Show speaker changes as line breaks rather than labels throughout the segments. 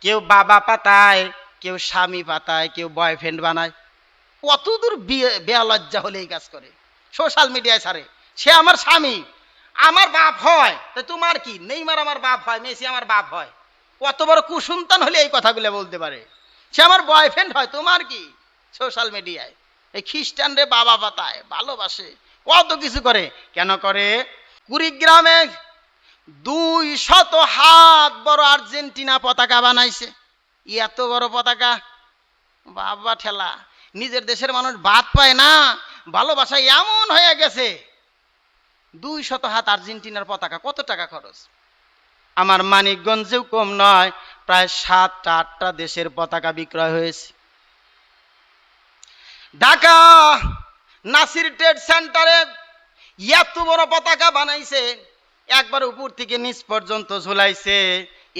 কেউ বাবা পাতায়, কেউ স্বামী পাতায়, কেউ বয়ফ্রেন্ড বানায়। কতদূর বেয়ালজ্জা হলে এই কাজ করে, সোশ্যাল মিডিয়ায় ছাড়ে। সে আমার স্বামী, আমার বাপ হয়, তো তোমার কি? নেইমার আমার বাপ হয়, মেসি আমার বাপ হয়। কত বড় কুসন্তান হলে এই কথাগুলো বলতে পারে? সে আমার বয়ফ্রেন্ড হয়, তোমার কি? সোশ্যাল মিডিয়ায় এই খ্রিস্টানরে বাবা পাতায়, ভালোবাসে, কত কিছু করে। কেন করে? কুড়িগ্রামে 200 হাত বড় আর্জেন্টিনা পতাকা বানাইছে। এত বড় পতাকা, বাবা ঠেলা। নিজের দেশের মানুষ ভাত পায় না, ভালোবাসা এমন হয়ে গেছে। 200 হাত আর্জেন্টিনার পতাকা, কত টাকা খরচ? আমার মানিকগঞ্জেও কম নয়, প্রায় 7-8টা দেশের পতাকা বিক্রয় হয়েছে। ঢাকা নাসির ট্রেড সেন্টারে এত বড় পতাকা বানাইছে, একবার উপর থেকে নিচ পর্যন্ত ঝুলাইছে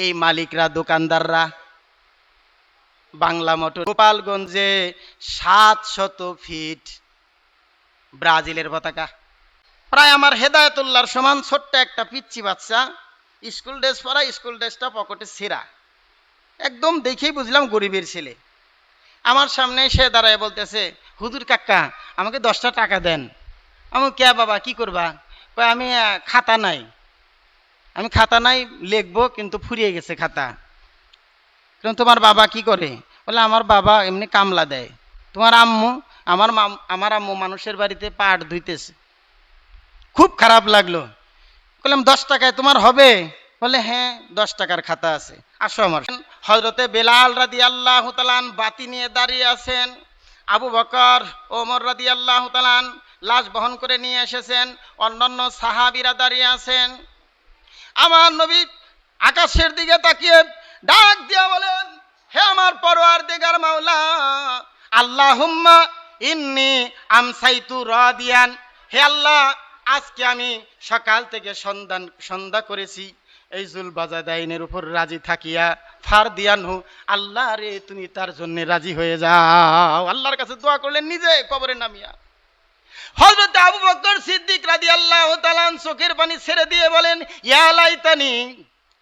এই মালিকরা, দোকানদাররা। বাংলা মোটর গোপালগঞ্জে 700 ফিট ব্রাজিলের পতাকা। প্রায় আমার হেদায়েতুল্লাহর সমান ছোট্ট একটা পিচ্চি বাচ্চা, স্কুল ড্রেস পরা, স্কুল ড্রেসটা পকেটে ছেঁড়া, একদম দেখেই বুঝলাম গরিবের ছেলে। আমার সামনে সে দাঁড়ায় বলতেছে, হুজুর কাকা আমাকে 10টা টাকা দেন। আমি, কে বাবা, কি করবা? কয়, আমি খাতা নাই, লিখবো, কিন্তু ফুরিয়ে গেছে খাতা। কারণ তোমার বাবা কি করে? বলে, আমার বাবা এমনি কামলা দেয়। তোমার আম্মু? আমার আম্মু মানুষের বাড়িতে পাট ধুইতেছে। খুব খারাপ লাগলো। বললাম, 10 টাকায় তোমার হবে? বলে, হ্যাঁ 10 টাকার খাতা আছে, আসো আমার। হযরতে বেলাল রাদিয়াল্লাহু তাআলা বাতি নিয়ে দাঁড়িয়ে আছেন। আবু বকর, ওমর রাদিয়াল্লাহু তাআলা লাশ বহন করে নিয়ে এসেছেন। অন্যান্য সাহাবীরা দাঁড়িয়ে আছেন। আমার নবী আকাশের দিকে তাকিয়ে ডাক দিয়া বলেন, হে আমার পরওয়ারদিগার মাওলা, আল্লাহুম্মা ইন্নী আমসাইতু রাদিয়ান। হে আল্লাহ, আজকে আমি সকাল থেকে সন্ধ্যা করেছি এই জুলবাজাদাইনের উপর রাজি থাকিয়া, ফার দিয়ানহু, আল্লাহ রে তুমি তার জন্য রাজি হয়ে যাও। আল্লাহর কাছে দোয়া করলেন নিজে কবরে নামিয়া। হযরত আবু বকর সিদ্দিক রাদিয়াল্লাহু তাআলা চোখের পানি ছেড়ে দিয়ে বলেন, ইয়া লাইতানি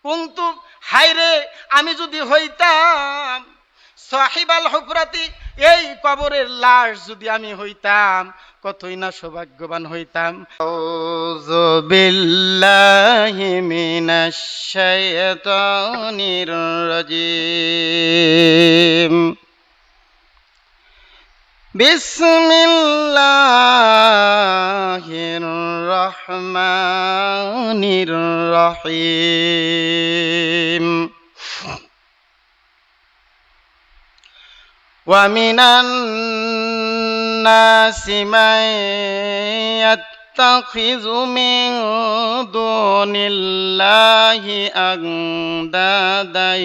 কুনতু, হায়রে আমি যদি হইতাম সাহিবাল হুফরাতি, এই কবরের লাশ যদি আমি হইতাম, কতই না সৌভাগ্যবান হইতাম। আউযু বিল্লাহি মিনাশ শাইতানির রাজিম। বিসমিল্লাহির রহমানির রহিম। ওয়া মিনান নাসি মান ইয়াত্তাখিযু মিন দুনিল্লাহি আনদাদান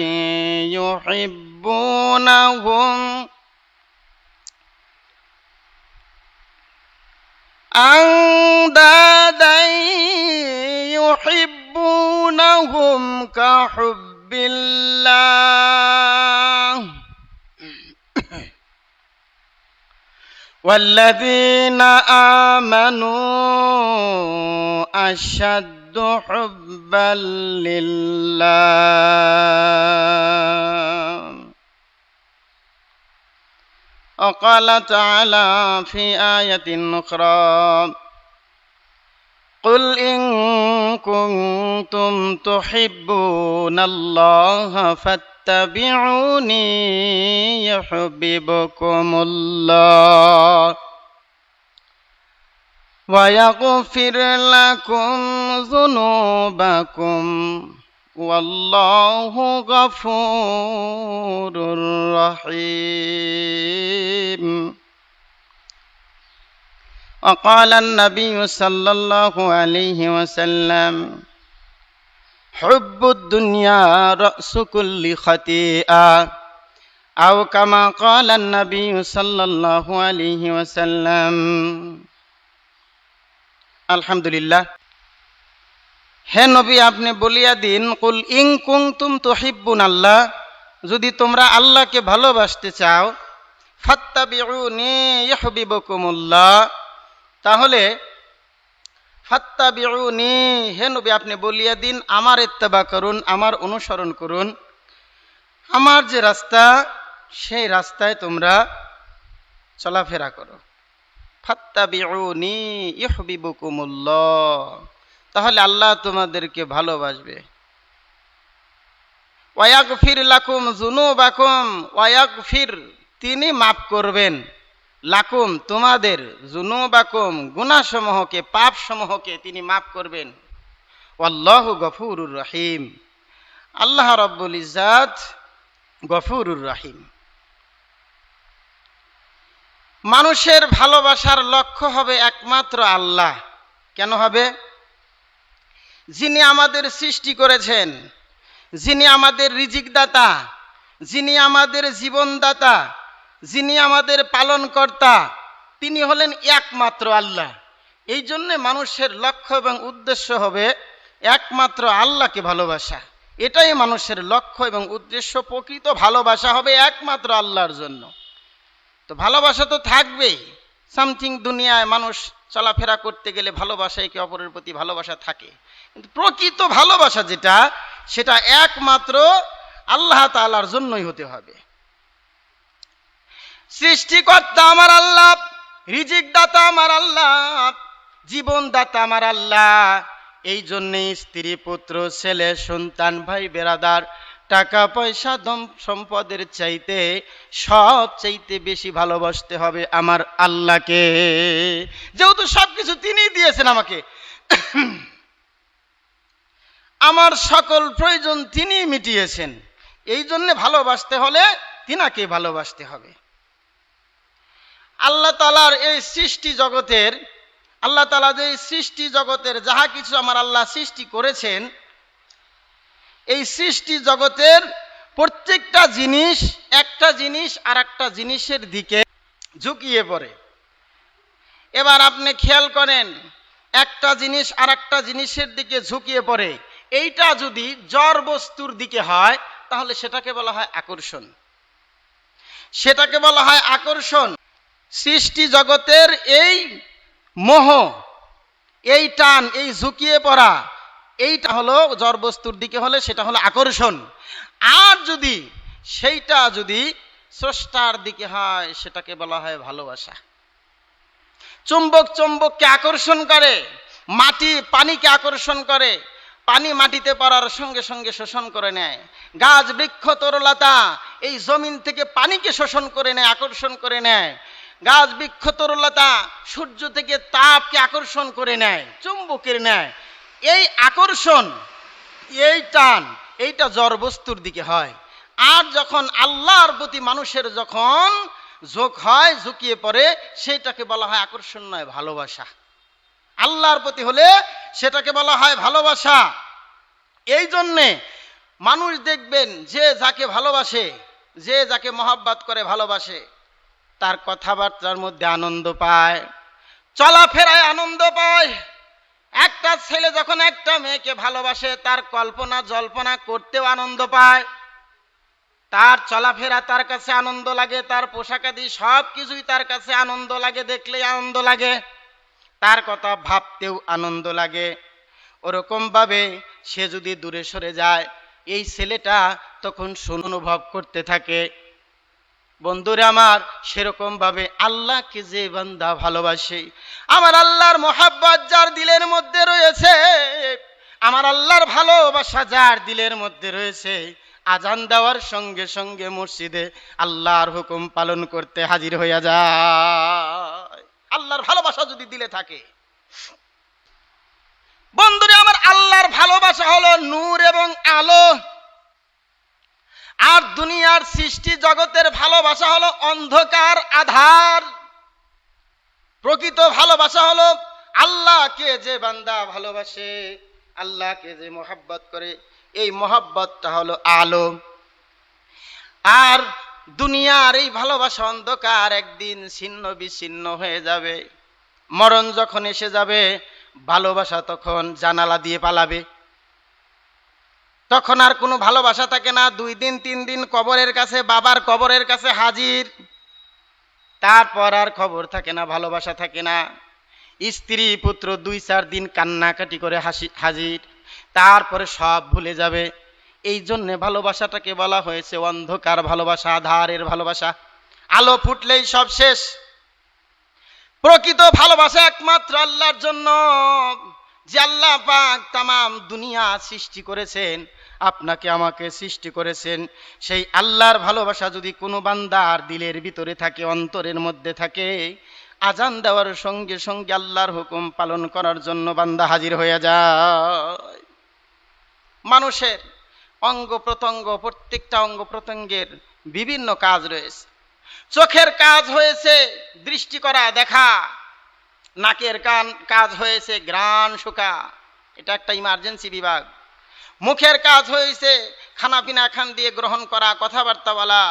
ইউহিব্বুনাহুম কাহুব্বিল্লাহ ওয়াল্লাযীনা আমানু আশাদ্দু হুব্বাল লিল্লাহ। وقال تعالى في آية أخرى قل إن كنتم تحبون الله فاتبعوني يحببكم الله ويغفر لكم ذنوبكم والله غفور رحيم. وقال النبي صلى الله عليه وسلم حب الدنيا رأس كل خطيئة أو كما قال النبي صلى الله عليه وسلم. আলহামদুলিল্লাহ। হে নবী, আপনি বলিয়া দিন, কুল ইন কুনতুম তুহিব্বুনাল্লাহ, যদি তোমরা আল্লাহকে ভালোবাসতে চাও, ফাত্তাবিউনি ইউহিব্বুকুমুল্লাহ, তাহলে ফাত্তাবিউনি, হে নবী আপনি বলিয়া দিন আমার ইত্তেবা করুন, আমার অনুসরণ করুন। আমার যে রাস্তা সেই রাস্তায় তোমরা চলাফেরা করো। ফাত্তাবিউনি ইউহিব্বুকুমুল্লাহ, তাহলে আল্লাহ তোমাদেরকে ভালোবাসবে। ওয়ায়াগফির লাকুম যুনুবাকুম, ওয়ায়াগফির তিনি মাফ করবেন, লাকুম তোমাদের, যুনুবাকুম গুনাহসমূহকে, পাপসমূহকে তিনি মাফ করবেন। আল্লাহু গফুরুর রহিম, আল্লাহ রাব্বুল ইজ্জাত গফুরুর রহিম। মানুষের ভালোবাসার লক্ষ্য হবে একমাত্র আল্লাহ। কেন হবে? যিনি আমাদের সৃষ্টি করেছেন, যিনি আমাদের রিজিকদাতা, যিনি আমাদের জীবনদাতা, যিনি আমাদের পালনকর্তা, তিনি হলেন একমাত্র আল্লাহ। এই জন্যে মানুষের লক্ষ্য এবং উদ্দেশ্য হবে একমাত্র আল্লাহকে ভালোবাসা। এটাই মানুষের লক্ষ্য এবং উদ্দেশ্য। প্রকৃত ভালোবাসা হবে একমাত্র আল্লাহর জন্য। তো ভালোবাসা তো থাকবেই। সামথিং দুনিয়ায় মানুষ চলাফেরা করতে গেলে ভালোবাসা, একে অপরের প্রতি ভালোবাসা থাকে, কিন্তু প্রকৃত ভালোবাসা যেটা, সেটা একমাত্র আল্লাহ তাআলার জন্যই হতে হবে। সৃষ্টিকর্তা আমার আল্লাহ, রিজিকদাতা আমার আল্লাহ, জীবনদাতা আমার আল্লাহ। এই জন্যে স্ত্রী, পুত্র, ছেলে, সন্তান, ভাই বেরাদার, টাকা পয়সা, ধন সম্পদের চাইতে সব চাইতে বেশি ভালোবাসতে হবে আমার আল্লাহকে। যেহেতু সবকিছু তিনি দিয়েছেন আমাকে, আমার সকল প্রয়োজন তিনি মিটিয়েছেন, এই জন্য ভালোবাসতে হলে তিনাকে ভালোবাসতে হবে। আল্লাহ তাআলার এই সৃষ্টি জগতের, আল্লাহ তাআলা যে সৃষ্টি জগতের যাহা কিছু আমার আল্লাহ সৃষ্টি করেছেন, এই সৃষ্টি জগতের প্রত্যেকটা জিনিস, একটা জিনিস আর একটা জিনিসের দিকে ঝুঁকিয়ে পড়ে। এবার আপনি খেয়াল করেন, একটা জিনিস আর একটা জিনিসের দিকে ঝুঁকিয়ে পড়ে, এইটা যদি জড় বস্তুর দিকে হয় তাহলে সেটাকে বলা হয় আকর্ষণ। সেটাকে বলা হয় আকর্ষণ। সৃষ্টি জগতের এই মোহ, এই টান, এই ঝুঁকিয়ে পড়া, এইটা হলো জড় বস্তুর দিকে হলে সেটা হলো আকর্ষণ। আর যদি সেইটা যদি স্রষ্টার দিকে হয় সেটাকে বলা হয় ভালোবাসা। চুম্বক চুম্বককে আকর্ষণ করে, মাটি পানিকে আকর্ষণ করে, পানি মাটিতে পড়ার সঙ্গে সঙ্গে শোষণ করে নেয়। গাছ, বৃক্ষ, তরুলতা এই জমিন থেকে পানিকে শোষণ করে নেয়, আকর্ষণ করে নেয়। গাছ, বৃক্ষ, তরুলতা সূর্য থেকে তাপকে আকর্ষণ করে নেয়, চুম্বকের নেয়। এই আকর্ষণ, এই টান, এইটা জড় বস্তুর দিকে হয়। আর যখন আল্লাহর প্রতি মানুষের যখন ঝোঁক হয়, ঝুঁকিয়ে পড়ে, সেটাকে বলা হয় আকর্ষণ নয়, ভালোবাসা। আল্লাহর প্রতি হলে সেটাকে বলা হয় ভালোবাসা। এই জন্যে মানুষ দেখবেন, যে যাকে ভালোবাসে, যে যাকে মহব্বত করে ভালোবাসে, তার কথাবার্তার মধ্যে আনন্দ পায়, চলাফেরায় আনন্দ পায়। একটা ছেলে যখন একটা মেয়েকে ভালোবাসে, তার কল্পনা জল্পনা করতেও আনন্দ পায়, তার চলাফেরা তার কাছে আনন্দ লাগে, তার পোশাকাদি সব কিছুই তার কাছে আনন্দ লাগে, দেখলেই আনন্দ লাগে, তার কথা ভাবতেও আনন্দ লাগে। ওরকম ভাবে সে যদি দূরে সরে যায়, এই ছেলেটা তখন অনুভব করতে থাকে। বন্ধুরা আমার, সেরকম ভাবে আল্লাহকে যে বান্দা ভালোবাসে, আমার আল্লাহর মহব্বত যার দিলের মধ্যে রয়েছে, আমার আল্লাহর ভালোবাসা যার দিলের মধ্যে রয়েছে, আজান দেওয়ার সঙ্গে সঙ্গে মসজিদে আল্লাহর হুকুম পালন করতে হাজির হইয়া যায়। আল্লাহর ভালোবাসা যদি দিলে থাকে, বন্ধুরা আমার, আল্লাহর ভালোবাসা হলো নূর এবং আলো। আর দুনিয়ার সৃষ্টি জগতের ভালোবাসা হলো অন্ধকার, আধার। প্রকৃত ভালোবাসা হলো আল্লাহকে যে বান্দা ভালোবাসে, আল্লাহকে যে মহব্বত করে, এই মহব্বতটা হলো আলো। আর দুনিয়ার এই ভালোবাসা অন্ধকার, একদিন ছিন্ন বিচ্ছিন্ন হয়ে যাবে। মরণ যখন এসে যাবে, ভালোবাসা তখন জানালা দিয়ে পালাবে, তখন আর কোনো ভালোবাসা থাকে না। 2 দিন 3 দিন কবরের কাছে, বাবার কবরের কাছে হাজির, তারপর আর খবর থাকে না, ভালোবাসা থাকে না। স্ত্রী পুত্র 2-4 দিন কান্নাকাটি করে হাজির, তারপরে সব ভুলে যাবে। এই জন্যে ভালোবাসাটাকে বলা হয়েছে অন্ধকার ভালোবাসা, আধারের ভালোবাসা। আলো ফুটলেই সব শেষ। প্রকৃত ভালোবাসা একমাত্র আল্লাহর জন্য, যে আল্লাহ পাক তামাম দুনিয়া সৃষ্টি করেছেন, আপনাকে আমাকে সৃষ্টি করেছেন। সেই আল্লাহর ভালোবাসা যদি কোনো বান্দার দিলের ভিতরে থাকে, অন্তরের মধ্যে থাকে, আজান দেওয়ার সঙ্গে সঙ্গে আল্লাহর হুকুম পালন করার জন্য বান্দা হাজির হয়ে যায়। মানুষের অঙ্গ প্রত্যঙ্গ, প্রত্যেকটা অঙ্গ প্রত্যঙ্গের বিভিন্ন কাজ রয়েছে। চোখের কাজ হয়েছে দৃষ্টি করা, দেখা। নাকের কাজ হয়েছে ঘ্রাণ শোকা, এটা একটা ইমার্জেন্সি বিভাগ। মুখের কাজ হয়েছে খানাপিনা খান দিয়ে গ্রহণ করা, কথাবার্তা বলা।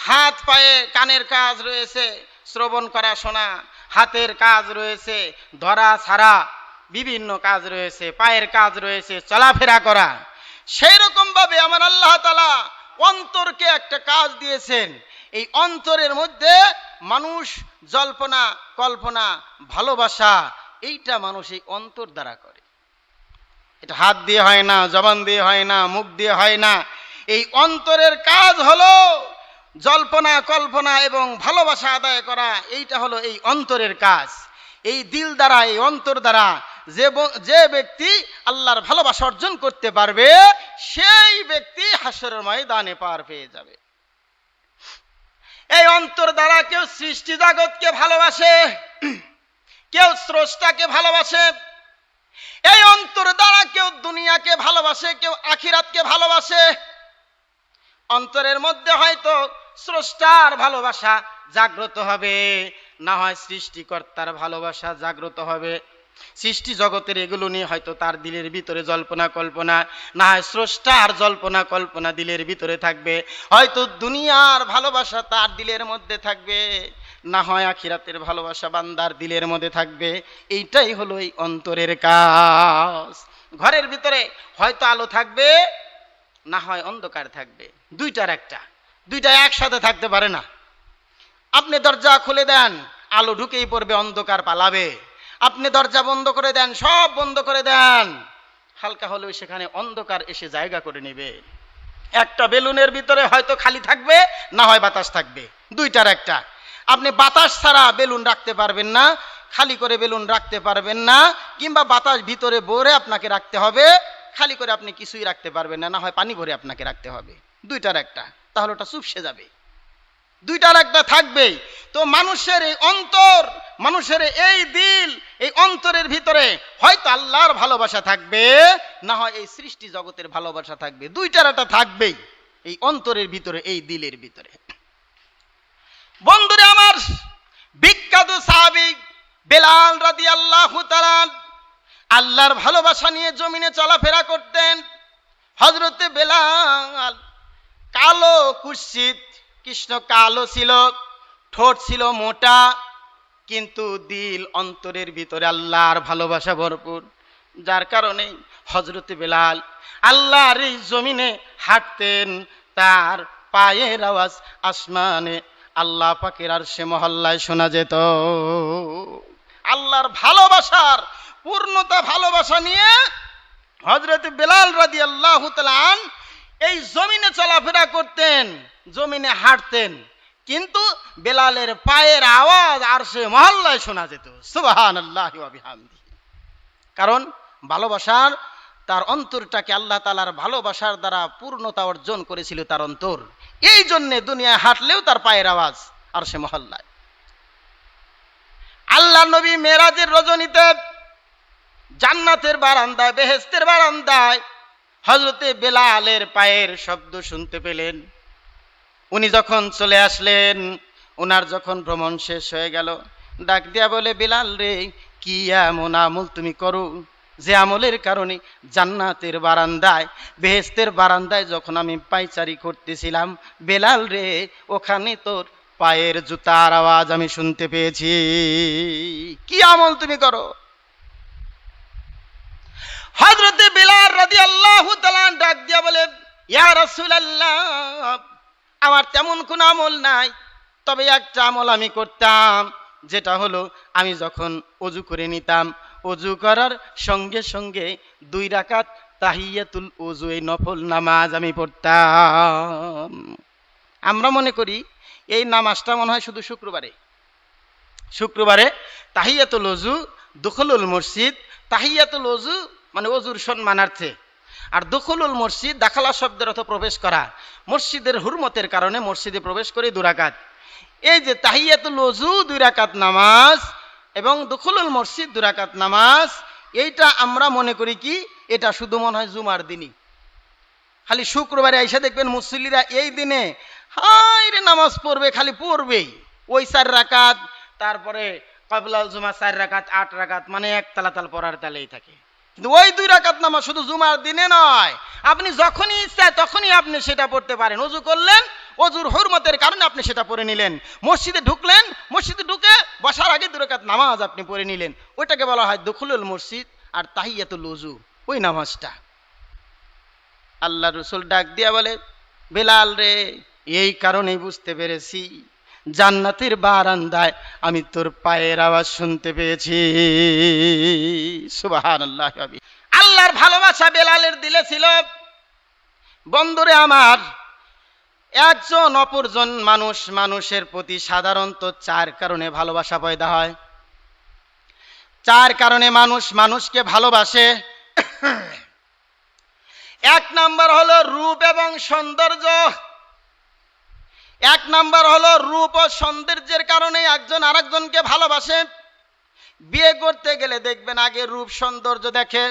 হাত পায়ে কানের কাজ রয়েছে শ্রবণ করা, শোনা। হাতের কাজ রয়েছে ধরা ছাড়া, বিভিন্ন কাজ রয়েছে। পায়ের কাজ রয়েছে চলাফেরা করা। সেই রকম ভাবে আমার আল্লাহ তাআলা অন্তরকে একটা কাজ দিয়েছেন। এই অন্তরের মধ্যে মানুষ জল্পনা কল্পনা ভালোবাসা, এইটা মানুষ এই অন্তর দ্বারা করে। এটা হাত দিয়ে হয় না, জবান দিয়ে হয় না, মুখ দিয়ে হয় না। এই অন্তরের কাজ হলো জল্পনা কল্পনা এবং ভালোবাসা আদায় করা। এইটা হলো এই অন্তরের কাজ। এই দিল দ্বারা, এই অন্তর দ্বারা যে ব্যক্তি আল্লাহর ভালোবাসা অর্জন করতে পারবে, সেই ব্যক্তি হাসরের ময়দানে পার পেয়ে যাবে। এই অন্তর দ্বারা কেউ সৃষ্টি জগৎকে ভালোবাসে, কেউ স্রষ্টাকে ভালোবাসে। এই অন্তর দ্বারা কেউ দুনিয়াকে ভালোবাসে, কেউ আখিরাতকে ভালোবাসে। অন্তরের মধ্যে হয়তো স্রষ্টার ভালোবাসা জাগ্রত হবে, না হয় সৃষ্টিকর্তার ভালোবাসা জাগ্রত হবে। সৃষ্টি জগতের এগুলো নিয়ে হয়তো তার দিলের ভিতরে জল্পনা কল্পনা, না হয় স্রষ্টার জল্পনা কল্পনা দিলের ভিতরে থাকবে। হয়তো দুনিয়ার ভালোবাসা তার দিলের মধ্যে থাকবে, না হয় আখিরাতের ভালোবাসা বান্দার দিলের মধ্যে থাকবে। এইটাই হলো এই অন্তরের কাজ। ঘরের ভিতরে হয়তো আলো থাকবে, না হয় অন্ধকার থাকবে। দুইটার একটা, দুইটা একসাথে থাকতে পারে না। আপনি দরজা খুলে দেন, আলো ঢুকেই পড়বে, অন্ধকার পালাবে। আপনি দরজা বন্ধ করে দেন, সব বন্ধ করে দেন, হালকা হলেও সেখানে অন্ধকার এসে জায়গা করে নেবে। একটা বেলুনের ভিতরে হয়তো খালি থাকবে, না হয় বাতাস থাকবে। দুইটার একটা। আপনি বাতাস ছাড়া বেলুন রাখতে পারবেন না, খালি করে বেলুন রাখতে পারবেন না, কিংবা বাতাস ভিতরে ভরে আপনাকে রাখতে হবে। খালি করে আপনি কিছুই রাখতে পারবেন না, না হয় পানি ভরে আপনাকে রাখতে হবে। দুইটার একটা, তাহলে ওটা চুপসে যাবে। দুইটার একটা থাকবেই। তো মানুষের এই অন্তর, মানুষের এই দিল, এই অন্তরের ভিতরে হয়তো আল্লাহর ভালোবাসা থাকবে, না হয় এই সৃষ্টি জগতের ভালোবাসা থাকবে। দুইটার একটা থাকবেই এই অন্তরের ভিতরে, এই দিলের ভিতরে। বন্ধুরা আমার, বিখ্যাত সাহাবী বেলাল রাদিয়াল্লাহু তাআলা আল্লাহর ভালোবাসা নিয়ে জমিনে চলাফেরা করতেন। হযরতে বেলাল কালো কুৎসিত, কৃষ্ণ কালো ছিল, ঠোঁট ছিল মোটা, কিন্তু দিল অন্তরের ভিতরে আল্লাহর ভালোবাসা ভরপুর। যার কারণে হযরতে বেলাল আল্লাহর এই জমিনে হাঁটতেন, তার পায়ের আওয়াজ আসমানে আল্লাহ পাকের আরশে মহল্লায় শোনা যেত। আল্লাহর ভালোবাসার পূর্ণতা, ভালোবাসা নিয়ে হযরতে বেলাল রাদিয়াল্লাহু তাআলা এই জমিনে চলাফেরা করতেন, জমিনে হাঁটতেন, কিন্তু বেলালের পায়ের আওয়াজ আরশে মহল্লায় শোনা যেত। সুবহানাল্লাহি ওয়া বিহামদিহি। কারণ ভালোবাসার, তার অন্তরটাকে আল্লাহ তাআলার ভালোবাসার দ্বারা পূর্ণতা অর্জন করেছিল তার অন্তর। এই জন্যে দুনিয়ায় হাঁটলেও তার পায়ের আওয়াজ আরশে মহল্লায়। আল্লাহ নবী মেরাজের রজনীতে জান্নাতের বারান্দায়, বেহেশতের বারান্দায় হযরতে বেলালের পায়ের শব্দ শুনতে পেলেন। উনি যখন চলে আসলেন, ওনার যখন ভ্রমণ শেষ হয়ে গেল, ডাক দিয়া বলে, বেলাল রে, কি এমন আমল তুমি করো যে আমলের কারণে জান্নাতের বারান্দায়, বেহেশতের বারান্দায় যখন আমি পায়চারি করতেছিলাম, বেলাল রে, ওখানে তোর পায়ের জুতার আওয়াজ আমি শুনতে পেয়েছি। কি আমল তুমি করো? হযরতে বেলাল রাদিয়াল্লাহু তাআলা ডাক দিয়া বলে, ইয়া রাসূলুল্লাহ, আমার তেমন কোন আমল নাই, তবে একটা আমল আমি করতাম, যেটা হলো আমি যখন ওযু করে নিতাম, ওযু করার সঙ্গে সঙ্গে 2 রাকাত তাহিয়াতুল ওযু, এই নফল নামাজ আমি পড়তাম। আমরা মনে করি এই নামাজটা মনে হয় শুধু শুক্রবারে তাহিয়াতুল ওযু, দুখুলুল মসজিদ। তাহিয়াতুল ওযু মানে ওযুর সম্মানার্থে, আর দুখুলুল মসজিদ দাখালা শব্দের অর্থ প্রবেশ করা। মসজিদের হুরমতের কারণে মসজিদে প্রবেশ করে 2 রাকাত। এই যে তাহিয়াতুল ওযু 2 রাকাত নামাজ এবং দুখুলুল মসজিদ 2 রাকাত নামাজ, এইটা আমরা মনে করি কি এটা শুধু মনে হয় জুমার দিনই। খালি শুক্রবারে আইসা দেখবেন মুসল্লিরা এই দিনে হায় রে নামাজ পড়বে, খালি পড়বেই ওই 4 রাকাত, তারপরে কবলাল জুমা 4 রাকাত, 8 রাকাত, মানে এক তালাতাল পড়ার তালেই থাকে। কিন্তু ওই 2 রাকাত নামাজ শুধু জুমার দিনে নয়, আপনি যখনই ইচ্ছা তখনই আপনি সেটা পড়তে পারেন। ওযু করলেন, ওযুর হুরমতের কারণে আপনি সেটা পড়ে নিলেন। মসজিদে ঢুকলেন, মসজিদে ঢুকে বসার আগে 2 রাকাত নামাজ আপনি পড়ে নিলেন। ওইটাকে বলা হয় দুখুলুল মসজিদ আর তাহিয়াতুল ওযু, ওই নামাজটা। আল্লাহ রসুল ডাক দিয়া বলে, বেলাল রে, এই কারণেই বুঝতে পেরেছি জান্নাতের বারান্দায় আমি তোর পায়ের আওয়াজ শুনতে পেয়েছি। সুবহানাল্লাহ। আল্লাহর ভালোবাসা বেলালের দিলে ছিল। বন্ধুরে আমার, একজন অপরজন মানুষের প্রতি সাধারণত 4 কারণে ভালোবাসা পয়দা হয়। 4 কারণে মানুষকে ভালোবাসে। 1 নাম্বার হলো রূপ এবং সৌন্দর্য। 1 নাম্বার হলো রূপ ও সৌন্দর্যের কারণে একজন আরেকজনকে ভালোবাসে। বিয়ে করতে গেলে দেখবেন আগে রূপ সৌন্দর্য দেখে।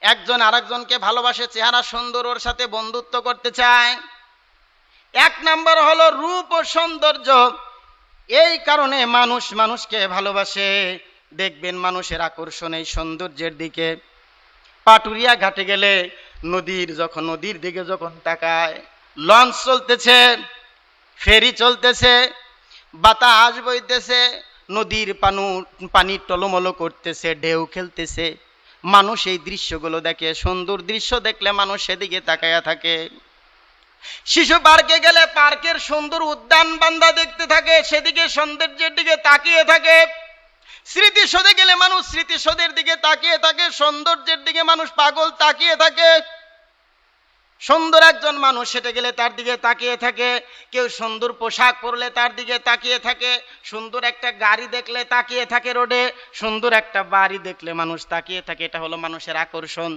একজন আরেকজনকে ভালোবাসে, চেহারা সুন্দর, ওর সাথে বন্ধুত্ব করতে চায়। 1 নাম্বার হলো রূপ ও সৌন্দর্য। এই কারণে মানুষকে ভালোবাসে। দেখবেন মানুষের আকর্ষণ এই সৌন্দর্যের দিকে। পাটুরিয়া ঘাটে গেলে নদীর দিকে যখন তাকায়, লঞ্চ চলতেছে, ফেরি চলতেছে, বাতাস বইতেছে, নদীর পানি টলমল করতেছে, ঢেউ খেলতেছে, মানুষ এই দৃশ্যগুলো দেখে। সুন্দর দৃশ্য দেখলে মানুষ সেদিকে তাকায়া থাকে। শিশু পার্কে গেলে পার্কের সুন্দর উদ্যান বান্দা দেখতে থাকে, সেদিকে সৌন্দর্যের দিকে তাকিয়ে থাকে। স্মৃতিসৌধে গেলে মানুষ স্মৃতিসৌধের দিকে তাকিয়ে থাকে, সৌন্দর্যের দিকে মানুষ পাগল তাকিয়ে থাকে। সুন্দর একজন মানুষ হেঁটে গেলে তার দিকে তাকিয়ে থাকে, কেউ সুন্দর পোশাক পরলে তার দিকে তাকিয়ে থাকে, সুন্দর একটা গাড়ি দেখলে তাকিয়ে থাকে রোডে, সুন্দর একটা বাড়ি দেখলে মানুষ তাকিয়ে থাকে। এটা হলো মানুষের আকর্ষণ।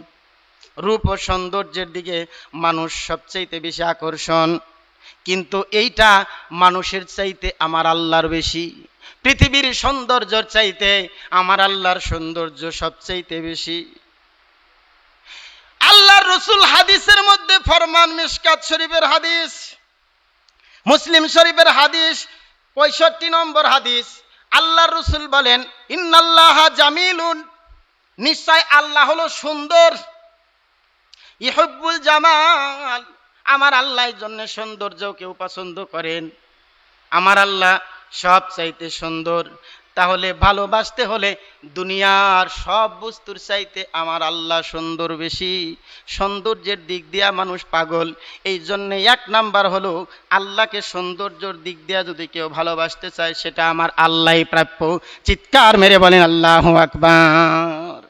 রূপ ও সৌন্দর্যের দিকে মানুষ সবচাইতে বেশি আকর্ষণ। কিন্তু এইটা মানুষের চাইতে আমার আল্লাহর বেশি। পৃথিবীর সৌন্দর্যের চাইতে আমার আল্লাহর সৌন্দর্য সবচাইতে বেশি। আল্লাহর রাসূল হাদিসের মধ্যে ফরমান, মিশকাত শরীফের হাদিস, মুসলিম শরীফের হাদিস, 65 নম্বর হাদিস। আল্লাহর রাসূল বলেন, ইন্নাল্লাহা জামিলুন, নিশ্চয় আল্লাহ হলো সুন্দর। ইহুব্বুল জামাল, আমার আল্লাহর জন্য সৌন্দর্যকেও পছন্দ করেন। আমার আল্লাহ সব চাইতে সুন্দর। তাহলে ভালোবাসতে হলে দুনিয়ার সব বস্তুর চাইতে আমার আল্লাহ সুন্দর বেশি। সৌন্দর্যের দিক দিয়া মানুষ পাগল। এই জন্য 1 নাম্বার হলো আল্লাহকে সৌন্দর্যের দিক দিয়া যদি কেউ ভালোবাসতে চায়, সেটা আমার আল্লাহই প্রাপ্য। চিৎকার মেরে বলেন আল্লাহু আকবার।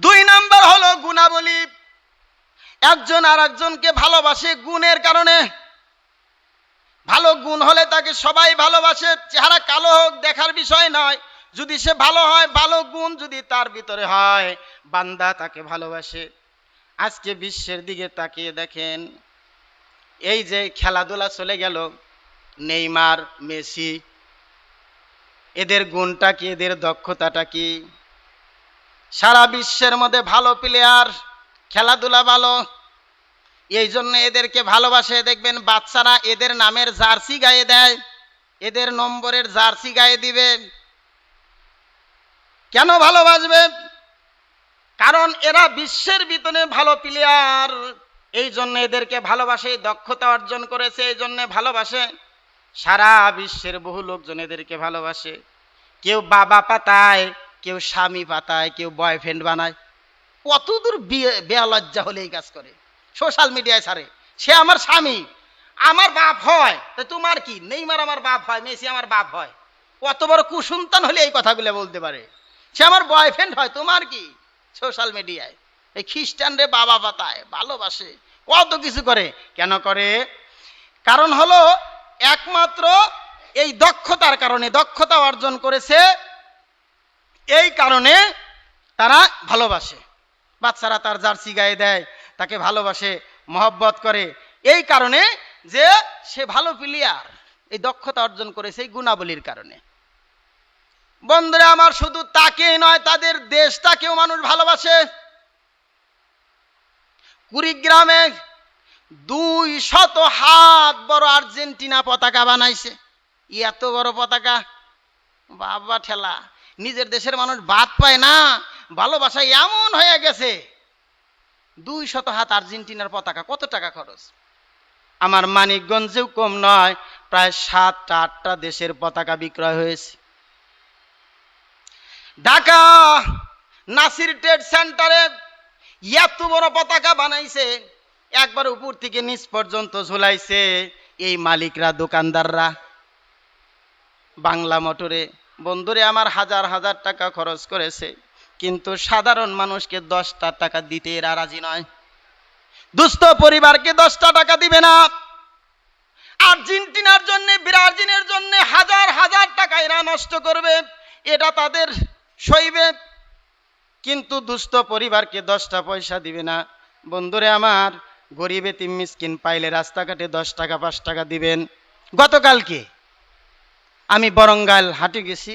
2 নাম্বার হলো গুণাবলী। একজন আর একজনকে ভালোবাসে গুণের কারণে। ভালো গুণ হলে তাকে সবাই ভালোবাসে। চেহারা কালো হোক দেখার বিষয় নয়, যদি সে ভালো হয়, ভালো গুণ যদি তার ভিতরে হয়, বান্দা তাকে ভালোবাসে। আজকে বিশ্বের দিকে তাকিয়ে দেখেন, এই যে খেলাধুলা চলে গেল, নেইমার, মেসি, এদের গুণটা কি, এদের দক্ষতাটা কি? সারা বিশ্বের মধ্যে ভালো প্লেয়ার, খেলাধুলা ভালো, এই জন্য এদেরকে ভালোবাসে। দেখবেন বাচ্চারা এদের নামের জার্সি গায়ে দেয়, এদের নম্বরের জার্সি গায়ে দিবে। কেন ভালোবাসবে? কারণ এরা বিশ্বের ভিতরে ভালো প্লেয়ার, এই জন্য এদেরকে ভালোবাসে। দক্ষতা অর্জন করেছে, এই জন্য ভালোবাসে। সারা বিশ্বের বহু লোকজন এদেরকে ভালোবাসে। কেউ বাবা পাতায়, কেউ স্বামী পাতায়, কেউ বয়ফ্রেন্ড বানায়। কতদূর বেয়ালজ্জা হলে এই কাজ করে, সোশ্যাল মিডিয়ায় ছাড়ে। সে আমার স্বামী, আমার বাপ হয়, তো তোমার কি? নেইমার আমার বাপ হয়, মেসি আমার বাপ হয়। কত বড় কুসন্তান হলে এই কথাগুলো বলতে পারে। সে আমার বয়ফ্রেন্ড হয়, তোমার কি? সোশ্যাল মিডিয়ায়। এই খ্রিস্টানরে বাবা পাতায়, ভালোবাসে, কত কিছু করে। কেন করে? কারণ হলো একমাত্র এই দক্ষতার কারণে, দক্ষতা অর্জন করেছে, এই কারণে তারা ভালোবাসে। বাচ্চারা তার জার্সি গায়ে দেয়, তাকে ভালোবাসে, মহব্বত করে, এই কারণে যে সে ভালো প্লেয়ার, এই দক্ষতা অর্জন করেছে এই গুণাবলীর কারণে। বন্ধুরা আমার, শুধু তাকেই নয়, তাদের দেশটাকেও মানুষ ভালোবাসে। কুড়িগ্রামে 200 হাত বড় আর্জেন্টিনা পতাকা বানাইছে। এত বড় পতাকা, বাবা ঠেলা। নিজের দেশের মানুষ বাদ পায় না, ভালোবাসা এমন হয়ে গেছে। 200 হাত আর্জেন্টিনার পতাকা, কত টাকা খরচ? আমার মানিকগঞ্জেও কম নয়, প্রায় 7-8টা দেশের পতাকা বিক্রয় হয়েছে। ঢাকা নাসির ট্রেড সেন্টারে এত বড় পতাকা বানাইছে, একবার উপর থেকে নিচ পর্যন্ত ঝুলাইছে এই মালিকরা, দোকানদাররা। বাংলা মোটরে বন্ধুরে আমার হাজার হাজার টাকা খরচ করেছে, কিন্তু সাধারণ মানুষকে 10টা টাকা দিতে এরা রাজি নয়। দুস্থ পরিবারকে 10টা টাকা দিবে না। আর্জেন্টিনার জন্য, ব্রাজিলের জন্য হাজার হাজার টাকা এরা নষ্ট করবে, এটা তাদের সইবে, কিন্তু দুস্থ পরিবারকে 10টা পয়সা দিবে না। বন্ধুরে আমার, গরিব এতিম মিসকিন পাইলে রাস্তাঘাটে 10 টাকা 5 টাকা দিবেন। গতকালকে আমি বরঙ্গাইল হাটে গেছি,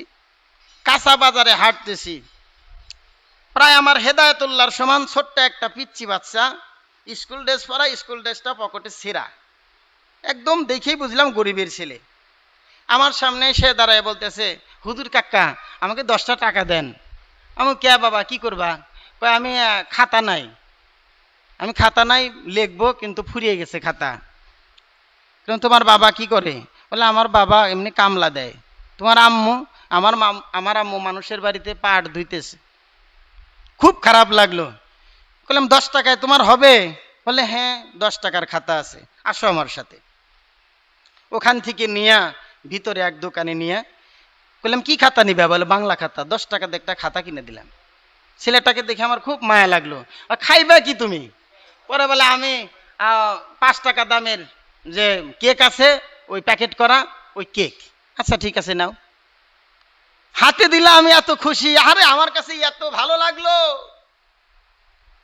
কাঁচা বাজারে হাঁটতেছি, প্রায় আমার হেদায়েতুল্লাহর সমান ছোট্ট একটা পিচ্চি বাচ্চা, স্কুল ড্রেস পরা, স্কুল ড্রেসটা পকেটে ছেঁড়া, একদম দেখেই বুঝলাম গরিবের ছেলে। আমার সামনে সে দাঁড়ায় বলতেছে, হুজুর কাকা আমাকে 10টা টাকা দেন। আমি, কে বাবা, কি করবা? কয়, আমি খাতা নাই, আমি খাতা নাই লিখবো, কিন্তু ফুরিয়ে গেছে খাতা। তোমার বাবা কি করে? বলে, আমার বাবা এমনি কামলা দেয়। তোমার আম্মু? আমার আম্মু মানুষের বাড়িতে পাট ধুইতেছে। খুব খারাপ লাগলো। বললাম, 10 টাকায় তোমার হবে? বলে, হ্যাঁ 10 টাকার খাতা আছে, আসো আমার সাথে। ওখান থেকে নিয়ে ভিতরে এক দোকানে নিয়ে বললাম, কি খাতা নিবে? বলে, বাংলা খাতা। 10 টাকা দিয়ে একটা খাতা কিনে দিলাম। ছেলেটাকে দেখে আমার খুব মায়া লাগলো। খাইবা কি তুমি? পরে বলে, আমি 5 টাকা দামের যে কেক আছে, ওই প্যাকেট করা ওই কেক। আচ্ছা ঠিক আছে নাও। হাতে দিলাম, আমি এত খুশি, আরে আমার কাছে এত ভালো লাগলো।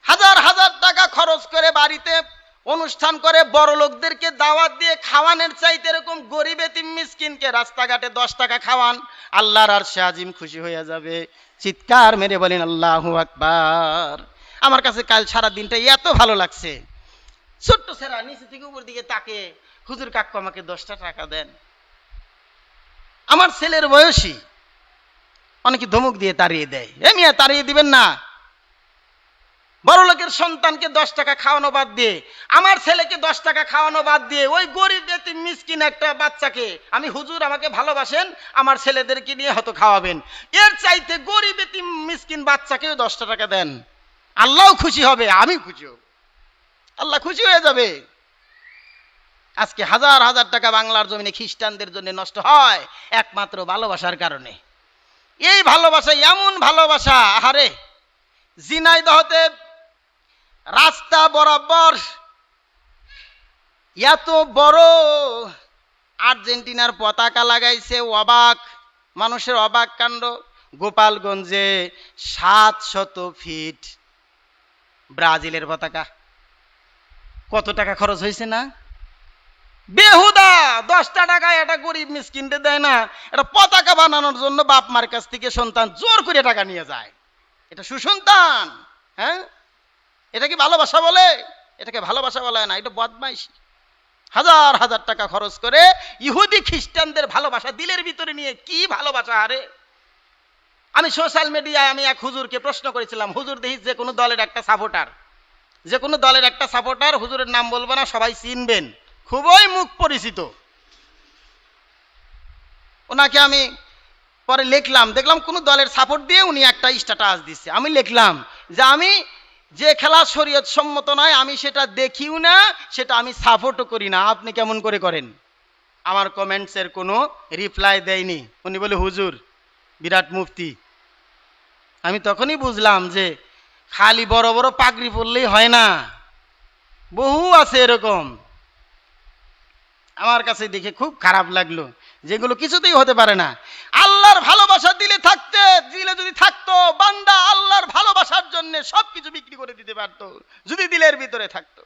হাজার হাজার টাকা খরচ করে বাড়িতে অনুষ্ঠান করে বড় লোকদেরকে দাওয়াত দিয়ে খাওয়ানোর চাইতে এরকম গরিব এতিম মিসকিনকে রাস্তাঘাটে 10 টাকা খাওয়ান, আল্লাহর আরশে আজিম খুশি হয়ে যাবে। চিৎকার মেরে বলেন আল্লাহু আকবার। আমার কাছে কাল সারা দিনটা এত ভালো লাগছে। ছোট্ট ছেড়া নিচে থেকে উপর দিকে তাকে, হুজুর কাকু আমাকে 10টা টাকা দেন। আমার ছেলের বয়সী, অনেকে ধমক দিয়ে তাড়িয়ে দেয়। এ মিয়া, তাড়িয়ে দিবেন না। বড় লোকের সন্তানকে 10 টাকা খাওয়ানো বাদ দিয়ে, আমার ছেলেকে 10 টাকা খাওয়ানো বাদ দিয়ে, ওই গরিব এতিম মিসকিন একটা বাচ্চাকে আমি, হুজুর আমাকে ভালোবাসেন, আমার ছেলেদেরকে নিয়ে হয়তো খাওয়াবেন, এর চাইতে গরিব এতিম মিসকিন বাচ্চাকেও 10টা টাকা দেন, আল্লাহও খুশি হবে, আমি খুশি হব, আল্লাহ খুশি হয়ে যাবে। আজকে হাজার হাজার টাকা বাংলার জমিনে খ্রিস্টানদের জন্য নষ্ট হয় একমাত্র ভালোবাসার কারণে। এই ভালোবাসা এমন ভালোবাসা, আহারে, ঝিনাইদহতে রাস্তা বরাবর এত বড় আর্জেন্টিনার পতাকা লাগাইছে, অবাক, মানুষের অবাক কাণ্ড। গোপালগঞ্জে 700 ফিট ব্রাজিলের পতাকা, কত টাকা খরচ হয়েছে না? বেহুদা 10টা টাকা এটা গরিব মিসকিনতে দেয় না, এটা পতাকা বানানোর জন্য বাপ মার কাছ থেকে সন্তান জোর করে টাকা নিয়ে যায়। এটা সুসন্তান? হ্যাঁ, এটা কি ভালোবাসা বলে? এটাকে ভালোবাসা বলে না, এটা বদমাইশি। হাজার হাজার টাকা খরচ করে ইহুদি খ্রিস্টানদের ভালোবাসা দিলের ভিতরে নিয়ে কি ভালোবাসা! আরে আমি সোশ্যাল মিডিয়ায় আমি এক হুজুরকে প্রশ্ন করেছিলাম, হুজুর দেখি যে কোনো দলের একটা সাপোর্টার, যে কোনো দলের একটা সাপোর্টার, হুজুরের নাম বলবো না, সবাই চিনবেন, খুবই মুখ পরিচিত। ওনাকে আমি পরে লিখলাম, দেখলাম কোন দলের সাপোর্ট দিয়ে উনি একটা স্ট্যাটাস দিচ্ছে। আমি লিখলাম যে আমি যে খেলা শরীয়ত সম্মত নয় আমি সেটা দেখিও না, সেটা আমি সাপোর্টও করি না, আপনি কেমন করে করেন? আমার কমেন্টসের কোনো রিপ্লাই দেয়নি। উনি বলে, হুজুর বিরাট মুফতি। আমি তখনই বুঝলাম যে খালি বড় বড় পাগড়ি পরলেই হয় না, বহু আছে এরকম। আমার কাছে দেখে খুব খারাপ লাগলো, যেগুলো কিছুতেই হতে পারে না। আল্লাহর ভালোবাসা দিলে যদি থাকতো, বান্দা আল্লাহর ভালোবাসার জন্য সবকিছু বিক্রি করে দিতে পারতো, যদি দিলের ভিতরে থাকতো।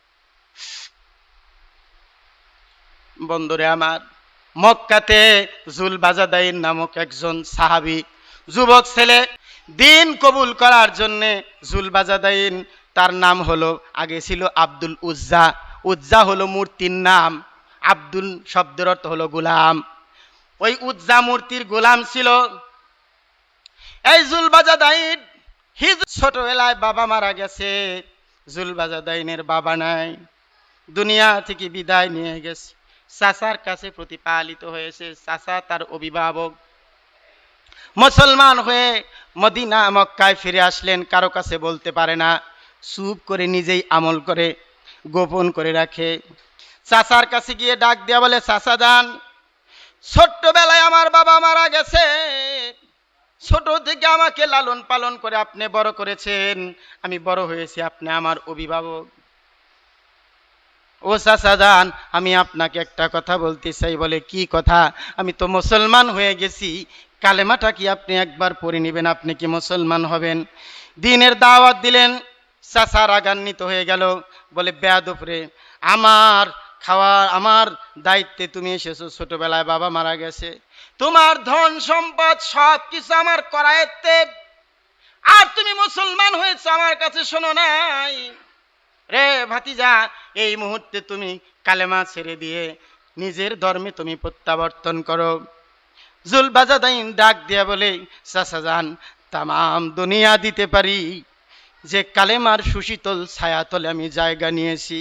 বন্ধুরে আমার, মক্কাতে জুলবাজাদাইন নামক একজন সাহাবী যুবক ছেলে, দিন কবুল করার জন্য জুলবাজাদাইন, তার নাম হলো, আগে ছিল আব্দুল উজ্জা। উজ্জা হলো মূর্তির নাম, আব্দুল শব্দের অর্থ হলো গোলাম। ওই উজ্জা মূর্তির গোলাম ছিল এই জুলবাজাদাইন। ছোটবেলায় বাবা মারা গেছে, জুলবাজাদাইনের বাবা নাই, দুনিয়া থেকে বিদায় নিয়ে গেছে। চাচার কাছে প্রতিপালিত হয়েছে, চাচা তার অভিভাবক। মুসলমান হয়ে মদিনা মক্কায় ফিরে আসলেন, কারো কাছে বলতে পারে না, চুপ করে নিজেই আমল করে গোপন করে রাখে। চাচার কাছে গিয়ে ডাক দিয়া বলে, চাচা যান, ছোট্টবেলায় আমার বাবা মারা গেছে, ছোট থেকে আমাকে লালন পালন করে আপনি বড় করেছেন, আমি বড় হয়েছি, আপনি আমার অভিভাবক। ও চাচা যান, আমি আপনাকে একটা কথা বলতে চাই। বলে, কি কথা? আমি তো মুসলমান হয়ে গেছি, কালেমাটা কি আপনি একবার পড়ে নেবেন, আপনি কি মুসলমান হবেন? দ্বীনের দাওয়াত দিলেন। চাচা রাগান্বিত হয়ে গেল, বলে, বেয়াদব রে, আমার দায়িত্বে তুমি এসেছো, ছোটবেলায় বাবা মারা গেছে, তোমার ধন সম্পদ সব কিছু আমার করায়ত্তে, আর তুমি মুসলমান হয়েছো, আমার কাছে শোনো নাই। রে ভাতিজা, এই মুহূর্তে তুমি কালেমা ছেড়ে দিয়ে নিজের ধর্মে তুমি প্রত্যাবর্তন করো। জুলবাজাদাইন ডাক দিয়া বলে, চাচা যান, তামাম দুনিয়া দিতে পারি যে কালেমার সুশীতল ছায়াতলে আমি জায়গা নিয়েছি।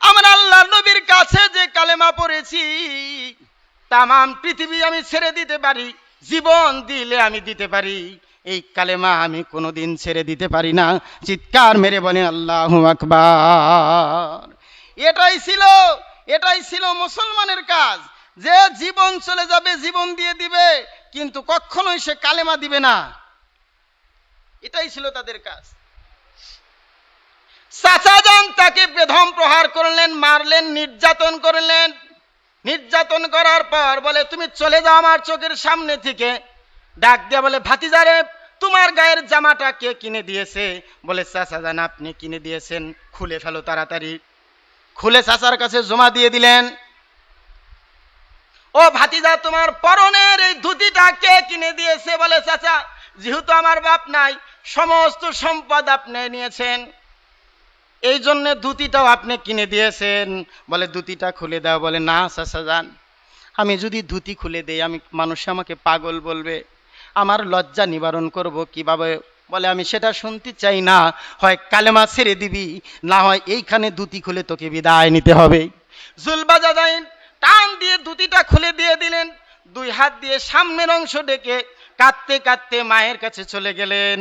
আমার আল্লাহর নবীর কাছে যে কালেমা পড়েছি, তামাম পৃথিবী আমি ছেড়ে দিতে পারি, জীবন দিলে আমি দিতে পারি, এই কালেমা আমি কোনোদিন ছেড়ে দিতে পারি না। চিৎকার মেরে বলেন আল্লাহু আকবার। এটাই ছিল মুসলমানের কাজ, যে জীবন চলে যাবে জীবন দিয়ে দিবে, কিন্তু কখনোই সে কালেমা দিবে না। এটাই ছিল তাদের কাজ। চাচা যান তাকে বেধম প্রহার করলেন, মারলেন, নির্যাতন করলেন। নির্যাতন করার পর বলে, তুমি চলে যাও আমার চোখের সামনে থেকে। ডাক দিয়া বলে, ভাতিজারে, তোমার গায়ের জামাটা কে কিনে দিয়েছে? বলে, চাচা যান আপনি কিনে দিয়েছেন, খুলে ফেলো তাড়াতাড়ি। খুলে চাচার কাছে জমা দিয়ে দিলেন। ও ভাতিজা, তোমার পরনের এই ধুতিটা কে কিনে দিয়েছে? বলে, চাচা, যেহেতু আমার বাপ নাই, সমস্ত সম্পদ আপনি নিয়েছেন, এই জন্য ধুতিটাও আপনি কিনে দিয়েছেন। বলে, ধুতিটা খুলে দাও। বলে, না চাচা যান, আমি যদি ধুতি খুলে দেই, মানুষ আমাকে পাগল বলবে, আমার লজ্জা নিবারণ করব কিভাবে? বলে, আমি সেটা শুনতে চাই না, হয় কালেমা ছেড়ে দিবি, না হয় এইখানে ধুতি খুলে তোকে বিদায় নিতে হবে। জুলবাজাদাইন টান দিয়ে ধুতিটা খুলে দিয়ে দিলেন, দুই হাত দিয়ে সামনের অংশ ডেকে কাঁদতে কাঁদতে মায়ের কাছে চলে গেলেন।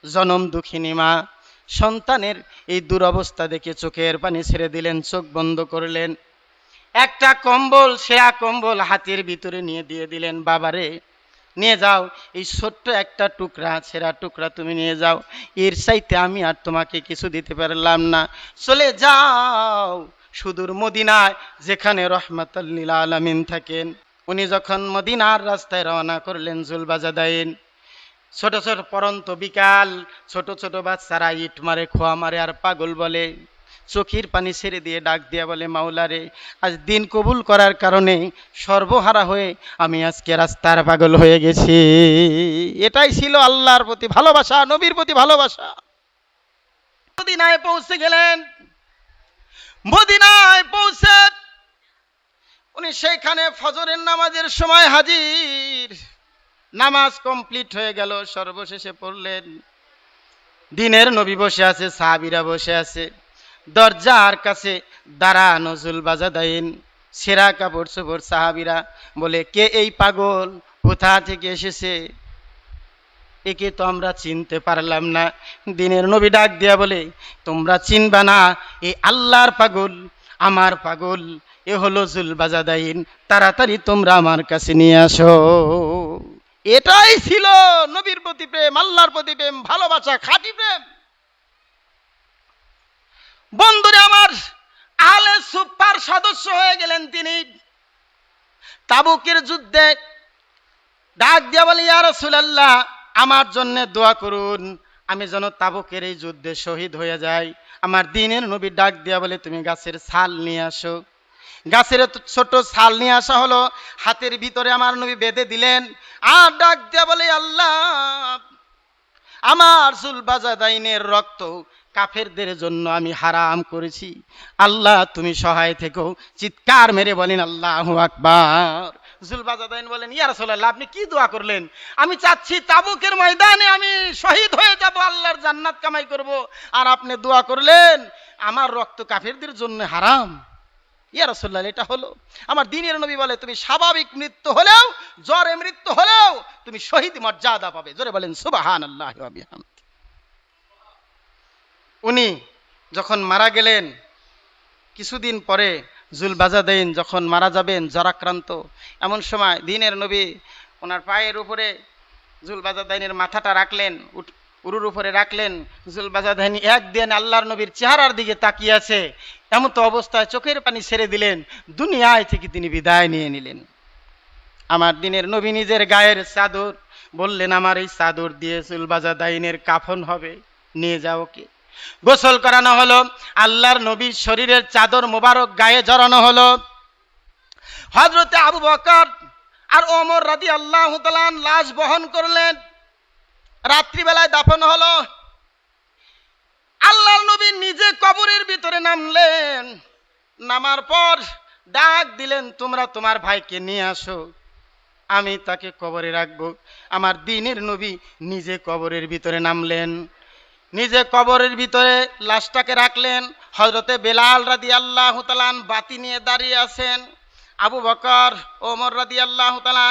জনম দুঃখিনী মা সন্তানের এই দুরবস্থা দেখে চোখের পানি ছেড়ে দিলেন, চোখ বন্ধ করলেন। একটা কম্বল, সেরা কম্বল হাতের ভিতরে নিয়ে দিয়ে দিলেন, বাবারে নিয়ে যাও, এই ছোট্ট একটা টুকরা, ছেঁড়া টুকরা তুমি নিয়ে যাও, এর চাইতে আমি আর তোমাকে কিছু দিতে পারলাম না, চলে যাও সুদূর মদিনায়, যেখানে রহমাতুল লিল আলামিন থাকেন। উনি যখন মদিনার রাস্তায় রওনা করলেন, জুলবাজাদাইন, ছোট ছোট পরন্ত বিকাল, ছোট ছোট বাচ্চারা ইট মারে, খোয়া মারে আর পাগল বলে, চোখের পানি ছেড়ে দিয়ে ডাক দিয়া বলে, মাওলারে, আজ দিন কবুল করার কারণে সর্বহারা হয়ে আমি আজকে রাস্তার পাগল হয়ে গেছি। এটাই ছিল আল্লাহর প্রতি ভালোবাসা, নবীর প্রতি ভালোবাসা। মদিনায় পৌঁছে গেলেন। মদিনায় পৌঁছে উনি সেইখানে ফজরের নামাজের সময় হাজির। নামাজ কমপ্লিট হয়ে গেল, সর্বশেষে পড়লেন। দিনের নবী বসে আছে, সাহাবীরা বসে আছে, দরজার কাছে দাঁড়ানো জুলবাজাদাইন, সেরা কাপড় চোপড়। সাহাবীরা বলে, কে এই পাগল, কোথা থেকে এসেছে, একে তো আমরা চিনতে পারলাম না। দিনের নবী ডাক দিয়া বলে, তোমরা চিনবা না, এ আল্লাহর পাগল, আমার পাগল, এ হলো জুলবাজাদাইন, তাড়াতাড়ি তোমরা আমার কাছে নিয়ে আসো। এটাই ছিল নবীর প্রতি প্রেম, আল্লাহর প্রতি প্রেম, ভালোবাসা, খাঁটি প্রেম। বন্ধুরা আমার, আহলে সুফার সদস্য হয়ে গেলেন তিনি। তাবুকের যুদ্ধে ডাক দিয়া বলে, ইয়া রাসূলুল্লাহ, আমার জন্য দোয়া করুন, আমি যেন তাবুকের এই যুদ্ধে শহীদ হয়ে যাই। আমার দ্বীনের নবী ডাক দিয়া বলে, তুমি গাছের ছাল নিয়ে আসো। গাছের ছোট ছাল নিয়ে আসা হলো, হাতের ভিতরে আমার নবী বেঁধে দিলেন। আর ডাক দিয়া বলে, আল্লাহ, আমার জুলবাজাদাইনের রক্ত কাফেরদের জন্য আমি হারাম করেছি, আল্লাহ তুমি সহায় থেকো। চিৎকার মেরে বলেন আল্লাহু আকবার। জুলবাজাদাইন বলেন, ইয়া রাসূলুল্লাহ, আপনি কি দোয়া করলেন? আমি চাচ্ছি তাবুকের ময়দানে আমি শহীদ হয়ে যাব, আল্লাহর জান্নাত কামাই করব, আর আপনি দোয়া করলেন আমার রক্ত কাফেরদের জন্য হারাম। ইয়া রাসূলুল্লাহ, এটা হলো? আমার দ্বীনের নবী বলে, তুমি স্বাভাবিক মৃত্যু হলেও, জ্বরে মৃত্যু হলেও তুমি শহীদ মর্যাদা পাবে। জোরে বলেন সুবহানাল্লাহি ওয়া বিহামদিহি। উনি যখন মারা গেলেন, কিছুদিন পরে জুলবাজাদাইন যখন মারা যাবেন জ্বরাক্রান্ত, এমন সময় দ্বীনের নবী ওনার পায়ের উপরে জুলবাজাদাইনের মাথাটা রাখলেন, উরুর উপরে রাখলেন। জুলবাজাদাইন একদিন আল্লাহর নবীর চেহারার দিকে তাকিয়ে আছে, এমন তো অবস্থায় চোখের পানি ছেড়ে দিলেন, দুনিয়ায় থেকে তিনি বিদায় নিয়ে নিলেন। আমার দ্বীনের নবী নিজের গায়ের চাদর বললেন, আমার এই চাদর দিয়ে জুলবাজাদাইনের কাফন হবে, নিয়ে যাও। কে গোসল করানো হলো, আল্লাহর নবীর শরীরের চাদর মোবারক গায়ে জড়ানো হলো। হযরতে আবু বকর আর ওমর রাদিয়াল্লাহু তাআলা লাশ বহন করলেন, রাত্রিবেলায় দাফন হলো। আল্লাহর নবী নিজে কবরের ভিতরে নামলেন, নামার পর ডাক দিলেন, তোমরা তোমার ভাইকে নিয়ে আসো, আমি তাকে কবরে রাখবো। আমার দ্বীনের নবী নিজে কবরের ভিতরে নামলেন, নিজে কবরের ভিতরে লাশটাকে রাখলেন। হযরতে বেলাল রাদিয়াল্লাহু তাআলা বাতি নিয়ে দাঁড়িয়ে আছেন, আবু বকর ওমর রাদিয়াল্লাহু তাআলা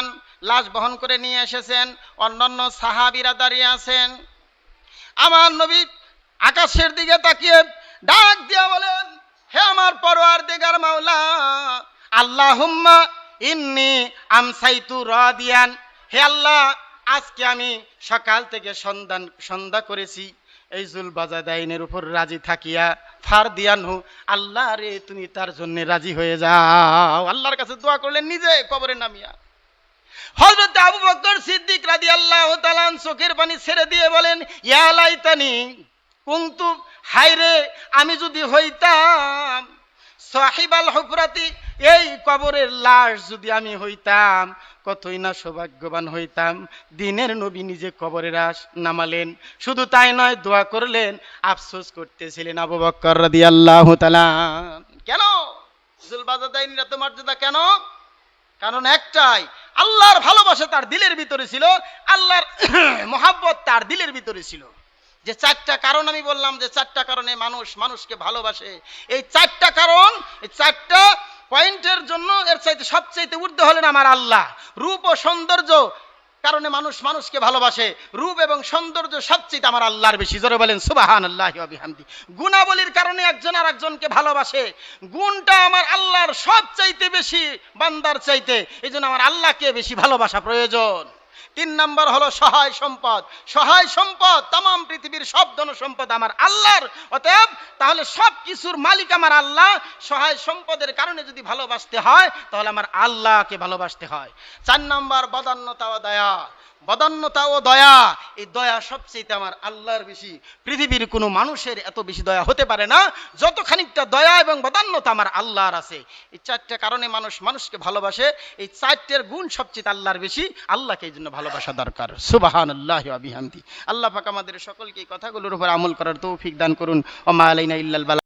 লাশ বহন করে নিয়ে এসেছেন, অন্যান্য সাহাবীরা দাঁড়িয়ে আছেন। আমার নবী আকাশের দিকে তাকিয়ে ডাক দিয়া বলেন, হে আমার পরওয়ারদিগার মাওলা, আল্লাহুম্মা ইন্নী আমসাইতু রাদিয়ান, হে আল্লাহ, আজকে আমি সকাল থেকে সন্ধ্যা করেছি এই জুলবাজাদাইনের উপর রাজি থাকিয়া, ফারদিয়ানহু, আল্লাহ রে তুমি তার জন্য রাজি হয়ে যাও। আল্লাহর কাছে দোয়া করলেন নিজে কবরে নামিয়া। হযরত আবু বকর সিদ্দিক রাদিয়াল্লাহু তাআলা চোখের পানি ছেড়ে দিয়ে বলেন, ইয়া লাইতানি কুনতু, হায়রে আমি যদি হইতাম সাহিবাল হুফরাতি, এই কবরের লাশ যদি আমি হইতাম, কতই না সৌভাগ্যবান হইতাম। দ্বীনের নবী নিজে কবরে লাশ নামালেন, শুধু তাই নয়, দোয়া করলেন। আফসোস করতেছিলেন আবু বকর রাদিয়াল্লাহু তাআলা। কেন জুলবাজাদাইনের এত মর্যাদা কেন? কারণ একটাই, আল্লাহর ভালোবাসা তার দিলের ভিতরে ছিল, আল্লাহর মহব্বত তার দিলের ভিতরে ছিল। যে চারটা কারণ আমি বললাম, যে চারটা কারণে মানুষ মানুষকে ভালোবাসে, এই চারটা কারণ, এই চারটা পয়েন্টের জন্য এর চাইতে সবচাইতে ঊর্ধ্বে হলেন আমার আল্লাহ। রূপ ও সৌন্দর্য কারণে মানুষ মানুষকে ভালোবাসে, রূপ এবং সৌন্দর্য সবচেয়ে আমার আল্লাহর বেশি। জোরে বলেন সুবহানাল্লাহি ওয়া বিহামদিহি। গুণাবলীর কারণে একজন আর একজনকে ভালোবাসে, গুণটা আমার আল্লাহর সবচাইতে বেশি বান্দার চাইতে, এই জন্য আমার আল্লাহকে বেশি ভালোবাসা প্রয়োজন। 3 নাম্বার হলো সহায় সম্পদ। সহায় সম্পদ, তামাম পৃথিবীর সব ধন সম্পদ আমার আল্লাহর, অতএব তাহলে সব কিছুর মালিক আমার আল্লাহ। সহায় সম্পদের কারণে যদি ভালোবাসতে হয়, তাহলে আমার আল্লাহকে ভালোবাসতে হয়। 4 নাম্বার বদান্যতা ও দয়া। বদান্যতা ও দয়া, এই দয়া সবচেয়ে আমার আল্লাহর বেশি। পৃথিবীর কোনো মানুষের এত বেশি দয়া হতে পারে না যত খানিকটা দয়া এবং বদান্যতা আমার আল্লাহর আছে। এই 4টা কারণে মানুষ মানুষকে ভালোবাসে, এই 4টের গুণ সবচেয়ে আল্লাহর বেশি। আল্লাহকে এই জন্য ভালোবাসা দরকার। সুবহানাল্লাহি ওয়া বিহামদিহি। আল্লাহ পাক আমাদের সকলকে এই কথাগুলোর উপর আমল করার তৌফিক দান করুন। ওয়া মা আলাইনা ইল্লাল বালাগ।